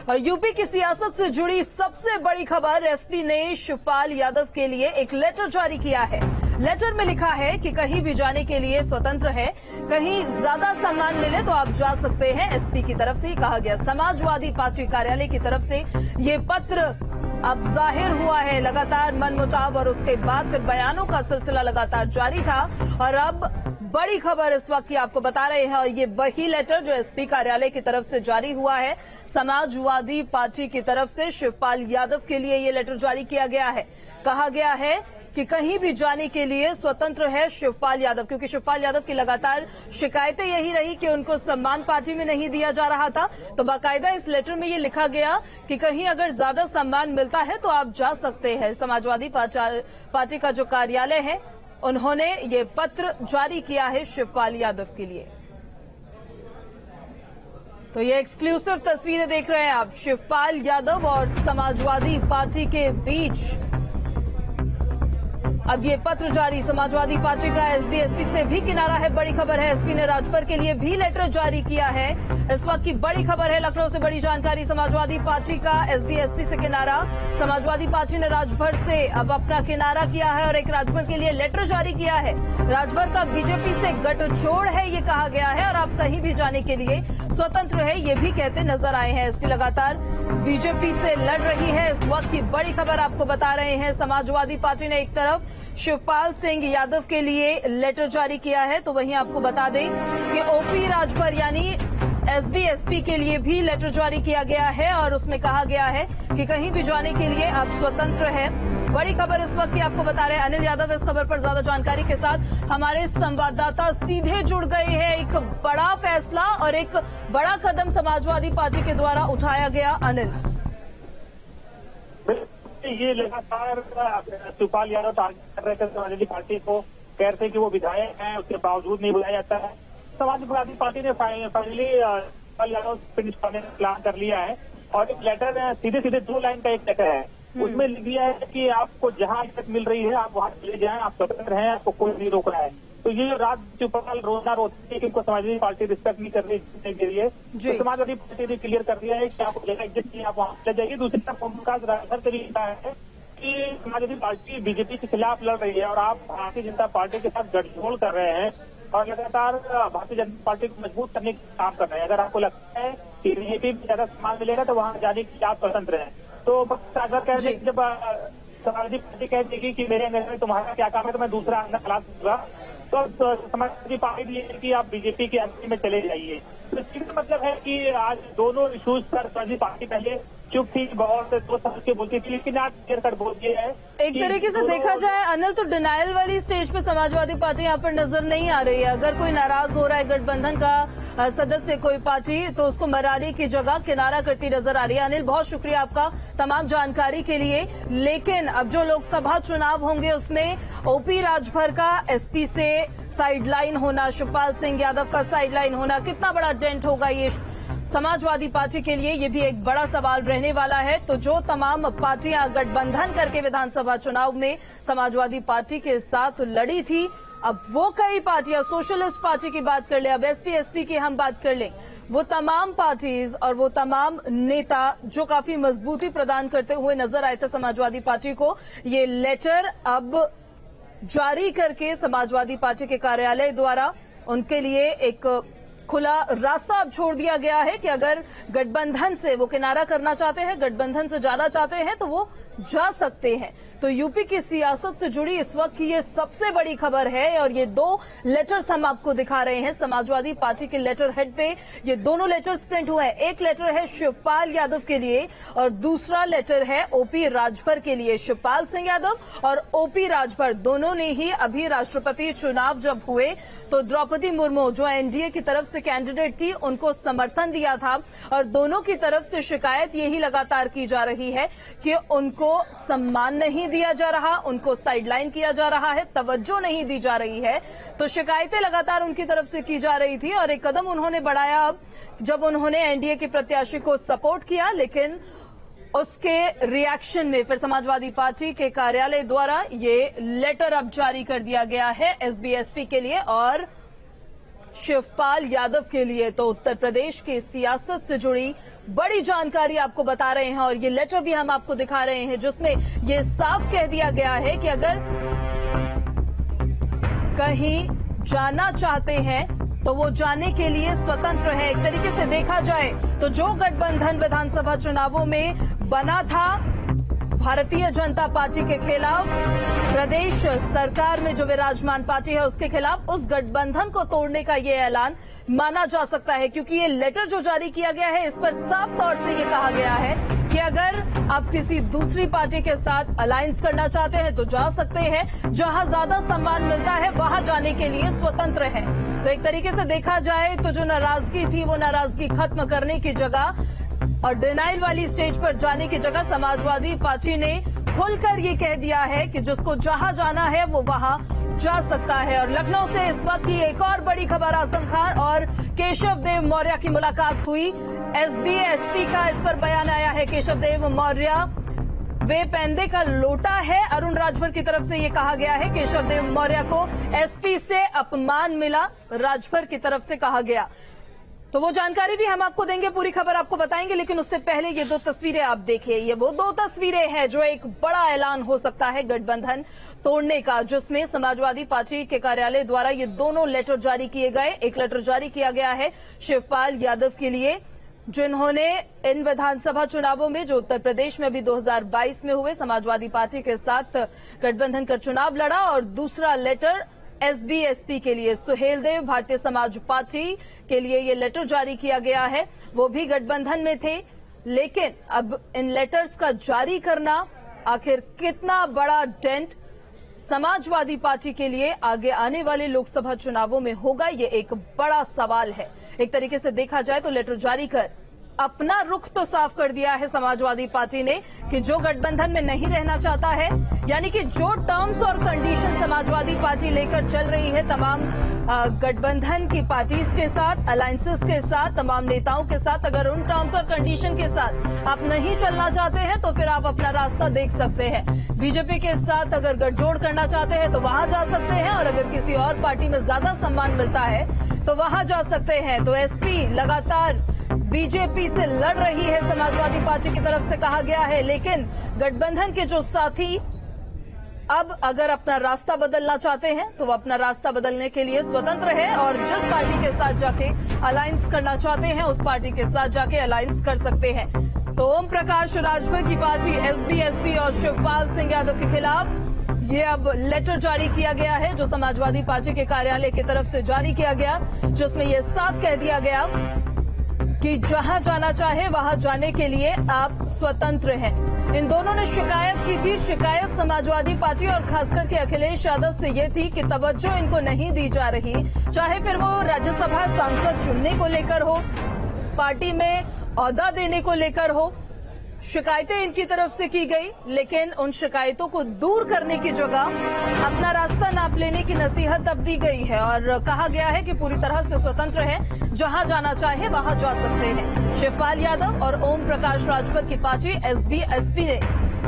और यूपी की सियासत से जुड़ी सबसे बड़ी खबर, एसपी ने शिवपाल यादव के लिए एक लेटर जारी किया है। लेटर में लिखा है कि कहीं भी जाने के लिए स्वतंत्र है, कहीं ज्यादा सम्मान मिले तो आप जा सकते हैं। एसपी की तरफ से कहा गया। समाजवादी पार्टी कार्यालय की तरफ से ये पत्र अब जाहिर हुआ है। लगातार मनमुटाव और उसके बाद फिर बयानों का सिलसिला लगातार जारी था और अब बड़ी खबर इस वक्त की आपको बता रहे हैं। और ये वही लेटर जो एसपी कार्यालय की तरफ से जारी हुआ है। समाजवादी पार्टी की तरफ से शिवपाल यादव के लिए ये लेटर जारी किया गया है। कहा गया है कि कहीं भी जाने के लिए स्वतंत्र है शिवपाल यादव, क्योंकि शिवपाल यादव की लगातार शिकायतें यही रही कि उनको सम्मान पार्टी में नहीं दिया जा रहा था। तो बाकायदा इस लेटर में ये लिखा गया कि कहीं अगर ज्यादा सम्मान मिलता है तो आप जा सकते हैं। समाजवादी पार्टी का जो कार्यालय है उन्होंने ये पत्र जारी किया है शिवपाल यादव के लिए। तो ये एक्सक्लूसिव तस्वीरें देख रहे हैं आप, शिवपाल यादव और समाजवादी पार्टी के बीच अब ये पत्र जारी। समाजवादी पार्टी का एसपी से भी किनारा है। बड़ी खबर है, एसपी ने राजभर के लिए भी लेटर जारी किया है। इस वक्त की बड़ी खबर है, लखनऊ से बड़ी जानकारी। समाजवादी पार्टी का एसपी से किनारा। समाजवादी पार्टी ने राजभर से अब अपना किनारा किया है और एक राजभर के लिए लेटर जारी किया है। राजभर का बीजेपी से गठजोड़ है ये कहा गया है और आप कहीं भी जाने के लिए स्वतंत्र है ये भी कहते नजर आए हैं। एसपी लगातार बीजेपी से लड़ रही है। इस वक्त की बड़ी खबर आपको बता रहे हैं। समाजवादी पार्टी ने एक तरफ शिवपाल सिंह यादव के लिए लेटर जारी किया है तो वहीं आपको बता दें कि ओपी राजभर यानी एसपी के लिए भी लेटर जारी किया गया है और उसमें कहा गया है कि कहीं भी जाने के लिए आप स्वतंत्र हैं। बड़ी खबर इस वक्त की आपको बता रहे हैं अनिल यादव। इस खबर पर ज्यादा जानकारी के साथ हमारे संवाददाता सीधे जुड़ गए हैं। एक बड़ा फैसला और एक बड़ा कदम समाजवादी पार्टी के द्वारा उठाया गया। अनिल, ये लगातार शिवपाल यादव टारगेट कर रहे थे समाजवादी पार्टी को, कह रहे थे कि वो विधायक हैं, उसके बावजूद नहीं बुलाया जाता है। समाजवादी पार्टी ने फाइनली शिवपाल यादव फिनिश करने का प्लान कर लिया है और एक लेटर सीधे 2 लाइन का एक लेटर है। उसमें लिख दिया है कि आपको जहां इज्जत मिल रही है आप वहां चले जाएं, आप स्वतंत्र हैं, आपको कोई नहीं रोक रहा है। तो ये शिवपाल रोजगार होती है कि उनको समाजवादी पार्टी रिस्पेक्ट नहीं कर रही के लिए, तो समाजवादी पार्टी ने क्लियर कर दिया है कि आपको जगह इज्जत नहीं, आप वहां चले जाइए। दूसरी तरफ ओमप्रकाश राजभर से लिखा है कि समाजवादी पार्टी बीजेपी के खिलाफ लड़ रही है और आप भारतीय जनता पार्टी के साथ गठजोड़ कर रहे हैं और लगातार भारतीय जनता पार्टी को मजबूत करने का काम कर रहे हैं। अगर आपको लगता है कि बीजेपी में ज्यादा सम्मान मिलेगा तो वहां जाने के लिए आप स्वतंत्र हैं। तो सागर कह रहे जब समाजवादी पार्टी कह देगी कि मेरे अंदर में तुम्हारा क्या काम है तो मैं दूसरा अंदर खिलाफ दूंगा, तो समाजवादी पार्टी ये है कि आप बीजेपी के अंदर में चले जाइए। तो इसका मतलब है कि आज दोनों इशूज पर समाजवादी पार्टी पहले चुप थी, बहुत 2 साल के बोलती थी, लेकिन आज क्लियर कर बोल दिया है। एक तरीके से देखा जाए अनिल तो डिनाइल वाली स्टेज पे समाजवादी पार्टी यहाँ पर नजर नहीं आ रही है। अगर कोई नाराज हो रहा है गठबंधन का सदस्य कोई पार्टी तो उसको मराने की जगह किनारा करती नजर आ रही है। अनिल, बहुत शुक्रिया आपका तमाम जानकारी के लिए। लेकिन अब जो लोकसभा चुनाव होंगे उसमें ओपी राजभर का एसपी से साइडलाइन होना, शिवपाल सिंह यादव का साइडलाइन होना, कितना बड़ा डेंट होगा ये समाजवादी पार्टी के लिए, ये भी एक बड़ा सवाल रहने वाला है। तो जो तमाम पार्टियां गठबंधन करके विधानसभा चुनाव में समाजवादी पार्टी के साथ लड़ी थी, अब वो कई पार्टियां, सोशलिस्ट पार्टी की बात कर ले, अब एसपी की हम बात कर लें, वो तमाम पार्टीज और वो तमाम नेता जो काफी मजबूती प्रदान करते हुए नजर आए थे समाजवादी पार्टी को, ये लेटर अब जारी करके समाजवादी पार्टी के कार्यालय द्वारा उनके लिए एक खुला रास्ता अब छोड़ दिया गया है कि अगर गठबंधन से वो किनारा करना चाहते हैं, गठबंधन से जाना चाहते हैं तो वो जा सकते हैं। तो यूपी की सियासत से जुड़ी इस वक्त की ये सबसे बड़ी खबर है और ये 2 लेटर्स हम आपको दिखा रहे हैं। समाजवादी पार्टी के लेटर हेड पे ये दोनों लेटर्स प्रिंट हुए हैं। एक लेटर है शिवपाल यादव के लिए और दूसरा लेटर है ओपी राजभर के लिए। शिवपाल सिंह यादव और ओपी राजभर दोनों ने ही अभी राष्ट्रपति चुनाव जब हुए तो द्रौपदी मुर्मू जो एनडीए की तरफ से कैंडिडेट थी उनको समर्थन दिया था और दोनों की तरफ से शिकायत यही लगातार की जा रही है कि उनको सम्मान नहीं दिया जा रहा, उनको साइडलाइन किया जा रहा है, तवज्जो नहीं दी जा रही है। तो शिकायतें लगातार उनकी तरफ से की जा रही थी और एक कदम उन्होंने बढ़ाया अब जब उन्होंने एनडीए के प्रत्याशी को सपोर्ट किया, लेकिन उसके रिएक्शन में फिर समाजवादी पार्टी के कार्यालय द्वारा ये लेटर अब जारी कर दिया गया है एसपी के लिए और शिवपाल यादव के लिए। तो उत्तर प्रदेश की सियासत से जुड़ी बड़ी जानकारी आपको बता रहे हैं और ये लेटर भी हम आपको दिखा रहे हैं जिसमें ये साफ कह दिया गया है कि अगर कहीं जाना चाहते हैं तो वो जाने के लिए स्वतंत्र है। एक तरीके से देखा जाए तो जो गठबंधन विधानसभा चुनावों में बना था भारतीय जनता पार्टी के खिलाफ, प्रदेश सरकार में जो विराजमान पार्टी है उसके खिलाफ, उस गठबंधन को तोड़ने का ये ऐलान माना जा सकता है, क्योंकि ये लेटर जो जारी किया गया है इस पर साफ तौर से ये कहा गया है कि अगर आप किसी दूसरी पार्टी के साथ अलायंस करना चाहते हैं तो जा सकते हैं, जहां ज्यादा सम्मान मिलता है वहां जाने के लिए स्वतंत्र है। तो एक तरीके से देखा जाए तो जो नाराजगी थी वो नाराजगी खत्म करने की जगह और डिनाइल वाली स्टेज पर जाने की जगह समाजवादी पार्टी ने खुलकर ये कह दिया है कि जिसको जहां जाना है वो वहां जा सकता है। और लखनऊ से इस वक्त की एक और बड़ी खबर, आजम खान और केशव देव मौर्य की मुलाकात हुई। एसबी एसपी का इस पर बयान आया है। केशव देव मौर्य वे पैंदे का लोटा है, अरुण राजभर की तरफ से ये कहा गया है। केशव देव मौर्य को एसपी से अपमान मिला, राजभर की तरफ से कहा गया। तो वो जानकारी भी हम आपको देंगे, पूरी खबर आपको बताएंगे, लेकिन उससे पहले ये दो तस्वीरें आप देखिए। ये वो दो तस्वीरें हैं जो एक बड़ा ऐलान हो सकता है गठबंधन तोड़ने का, जिसमें समाजवादी पार्टी के कार्यालय द्वारा ये दोनों लेटर जारी किए गए। एक लेटर जारी किया गया है शिवपाल यादव के लिए, जिन्होंने इन विधानसभा चुनावों में जो उत्तर प्रदेश में भी 2022 में हुए समाजवादी पार्टी के साथ गठबंधन कर चुनाव लड़ा, और दूसरा लेटर एसबी एसपी के लिए सुहेल देव भारतीय समाज पार्टी के लिए ये लेटर जारी किया गया है। वो भी गठबंधन में थे, लेकिन अब इन लेटर्स का जारी करना आखिर कितना बड़ा डेंट समाजवादी पार्टी के लिए आगे आने वाले लोकसभा चुनावों में होगा, ये एक बड़ा सवाल है। एक तरीके से देखा जाए तो लेटर जारी कर अपना रुख तो साफ कर दिया है समाजवादी पार्टी ने कि जो गठबंधन में नहीं रहना चाहता है, यानी कि जो टर्म्स और कंडीशन समाजवादी पार्टी लेकर चल रही है तमाम गठबंधन की पार्टीज के साथ, अलायंसेस के साथ, तमाम नेताओं के साथ, अगर उन टर्म्स और कंडीशन के साथ आप नहीं चलना चाहते हैं तो फिर आप अपना रास्ता देख सकते हैं। बीजेपी के साथ अगर गठजोड़ करना चाहते हैं तो वहां जा सकते हैं, और अगर किसी और पार्टी में ज्यादा सम्मान मिलता है तो वहां जा सकते हैं। तो एसपी लगातार बीजेपी से लड़ रही है, समाजवादी पार्टी की तरफ से कहा गया है, लेकिन गठबंधन के जो साथी अब अगर अपना रास्ता बदलना चाहते हैं तो वो अपना रास्ता बदलने के लिए स्वतंत्र है, और जिस पार्टी के साथ जाके अलायंस करना चाहते हैं उस पार्टी के साथ जाके अलायंस कर सकते हैं। तो ओम प्रकाश राजभर की पार्टी एसबी एसपी और शिवपाल सिंह यादव के खिलाफ ये अब लेटर जारी किया गया है, जो समाजवादी पार्टी के कार्यालय की तरफ से जारी किया गया, जिसमें यह साफ कह दिया गया कि जहां जाना चाहे वहां जाने के लिए आप स्वतंत्र हैं। इन दोनों ने शिकायत की थी। शिकायत समाजवादी पार्टी और खासकर के अखिलेश यादव से ये थी कि तवज्जो इनको नहीं दी जा रही, चाहे फिर वो राज्यसभा सांसद चुनने को लेकर हो, पार्टी में ओहदा देने को लेकर हो। शिकायतें इनकी तरफ से की गई, लेकिन उन शिकायतों को दूर करने की जगह अपना रास्ता नाप लेने की नसीहत अब दी गई है, और कहा गया है कि पूरी तरह से स्वतंत्र है, जहां जाना चाहे वहां जा सकते हैं। शिवपाल यादव और ओम प्रकाश राजभर की पार्टी एसबी एसपी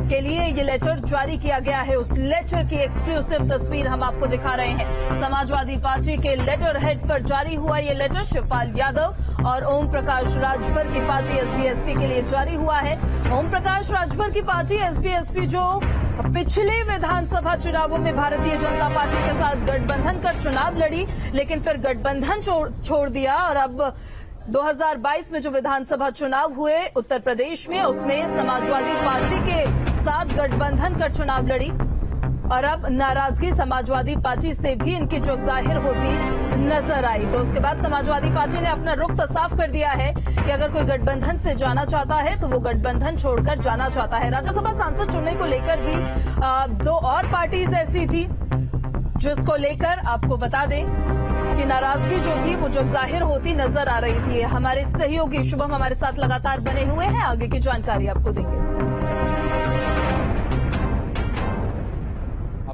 के लिए ये लेटर जारी किया गया है। उस लेटर की एक्सक्लूसिव तस्वीर हम आपको दिखा रहे हैं। समाजवादी पार्टी के लेटर हेड पर जारी हुआ ये लेटर शिवपाल यादव और ओम प्रकाश राजभर की पार्टी एसबी एसपी के लिए जारी हुआ है। ओम प्रकाश राजभर की पार्टी एसबी एसपी जो पिछले विधानसभा चुनावों में भारतीय जनता पार्टी के साथ गठबंधन कर चुनाव लड़ी, लेकिन फिर गठबंधन छोड़ दिया, और अब 2022 में जो विधानसभा चुनाव हुए उत्तर प्रदेश में, उसमें समाजवादी पार्टी के साथ गठबंधन कर चुनाव लड़ी, और अब नाराजगी समाजवादी पार्टी से भी इनकी जो जाहिर होती नजर आई। तो उसके बाद समाजवादी पार्टी ने अपना रुख तो साफ कर दिया है कि अगर कोई गठबंधन से जाना चाहता है तो वो गठबंधन छोड़कर जाना चाहता है। राज्यसभा सांसद चुनने को लेकर भी दो और पार्टीज ऐसी थी, जिसको लेकर आपको बता दें कि नाराजगी जो थी वो जग जाहिर होती नजर आ रही थी। हमारे सहयोगी शुभम हमारे साथ लगातार बने हुए हैं, आगे की जानकारी आपको देंगे।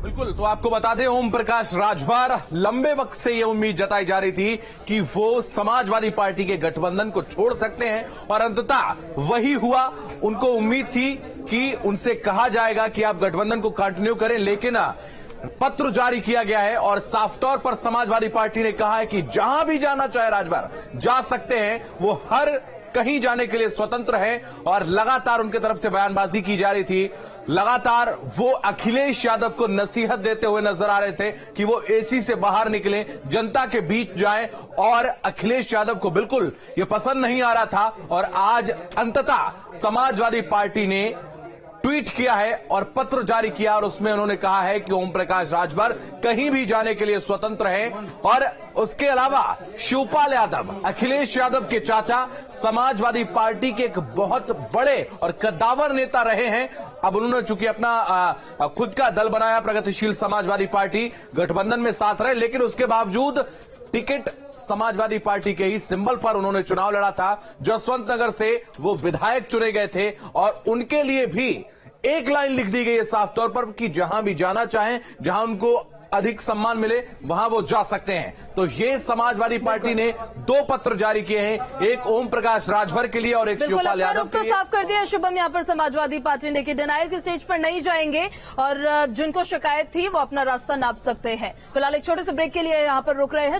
बिल्कुल, तो आपको बता दें ओम प्रकाश राजभर, लंबे वक्त से ये उम्मीद जताई जा रही थी कि वो समाजवादी पार्टी के गठबंधन को छोड़ सकते हैं, और अंततः वही हुआ। उनको उम्मीद थी कि उनसे कहा जाएगा कि आप गठबंधन को कंटिन्यू करें, लेकिन पत्र जारी किया गया है और साफ तौर पर समाजवादी पार्टी ने कहा है कि जहां भी जाना चाहे राजभर जा सकते हैं। वो हर कहीं जाने के लिए स्वतंत्र हैं और लगातार उनके तरफ से बयानबाजी की जा रही थी। लगातार वो अखिलेश यादव को नसीहत देते हुए नजर आ रहे थे कि वो एसी से बाहर निकलें, जनता के बीच जाएं, और अखिलेश यादव को बिल्कुल ये पसंद नहीं आ रहा था। और आज अंततः समाजवादी पार्टी ने ट्वीट किया है और पत्र जारी किया और उसमें उन्होंने कहा है कि ओम प्रकाश राजभर कहीं भी जाने के लिए स्वतंत्र हैं। और उसके अलावा शिवपाल यादव, अखिलेश यादव के चाचा, समाजवादी पार्टी के एक बहुत बड़े और कद्दावर नेता रहे हैं। अब उन्होंने चूंकि अपना खुद का दल बनाया, प्रगतिशील समाजवादी पार्टी, गठबंधन में साथ रहे, लेकिन उसके बावजूद टिकट समाजवादी पार्टी के ही सिंबल पर उन्होंने चुनाव लड़ा था। जसवंत नगर से वो विधायक चुने गए थे और उनके लिए भी एक लाइन लिख दी गई है साफ तौर पर कि जहां भी जाना चाहें, जहां उनको अधिक सम्मान मिले, वहां वो जा सकते हैं। तो ये समाजवादी पार्टी ने 2 पत्र जारी किए हैं, एक ओम प्रकाश राजभर के लिए और एक शिवपाल यादव के लिए। तो साफ कर दिया शुभम यहाँ पर समाजवादी पार्टी ने कि डिनाइल की स्टेज पर नहीं जाएंगे और जिनको शिकायत थी वो अपना रास्ता नाप सकते हैं। फिलहाल एक छोटे से ब्रेक के लिए यहाँ पर रुक रहे हैं।